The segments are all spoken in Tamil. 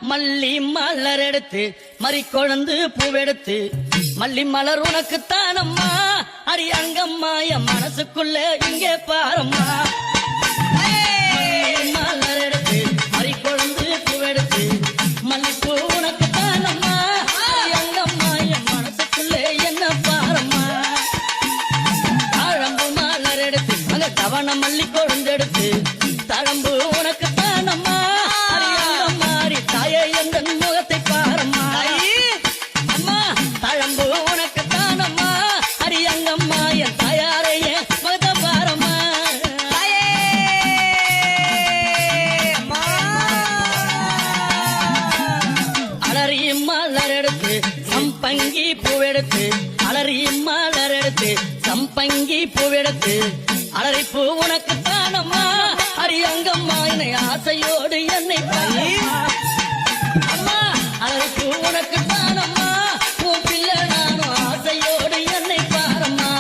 மல்லி மலர் எடுத்து மறிக்கொழுந்து பூவெடுத்து மல்லி மலர் உனக்குத்தானம்மா அடி அங்கம்மா என் மனசுக்குள்ள இங்கே பாரம்மா மலர் எடுத்து மறிக்கொழுந்து பூவெடுத்து மல்லிப்பூ உனக்குத்தானம்மா அடி அங்கம்மா என் மனசுக்குள்ள என்ன பாரம்மா தாழம்பு மலர் எடுத்து அங்க தவண மல்லி கொழுந்தெடுத்து தழம்பு உனக்குத்தானம்மா முகத்தை பாரம்மா அம்மா தழம்பு உனக்குத்தானம்மா அரியங்கம்மா என் தாயாரைய முகத்தை பாரம்மா அலறி மலர் எடுத்து சம்பங்கி பூவெடுத்து அலறி மலர் எடுத்து சம்பங்கி பூவெடுத்து அலறிப்பூ உனக்குத்தானம்மா அரியங்கம்மா என்னை ஆசையோடு என்னை அம்மா அழகு உனக்கு தானம்மா உன் பிள்ளை நானும் ஆசையோடு என்னை பாரம்மா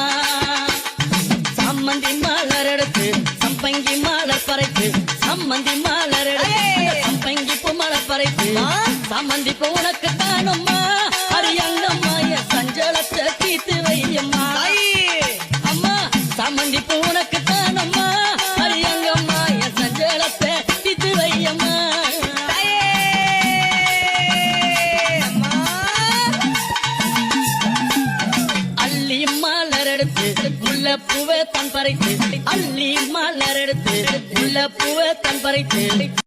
சம்மந்தி மலர் எடுத்து சம்பங்கி மலர் பறைத்து சம்மந்தி மலர் எடுத்து சம்பங்கி பூ மலர் பறைத்து சம்மந்தி பூ உனக்கு தானம்மா அரியங்கம்மா என் சஞ்சலத்தை தீர்த்து வையம்மா அம்மா சம்மந்தி பூ உனக்கு தானம்மா அரியங்கம்மா என் சஞ்சலத்தை தீர்த்து வையம்மா பூவை தன் பறைத்து அள்ளி மலர் எடுத்து உள்ள பூவை தன் பறைத்து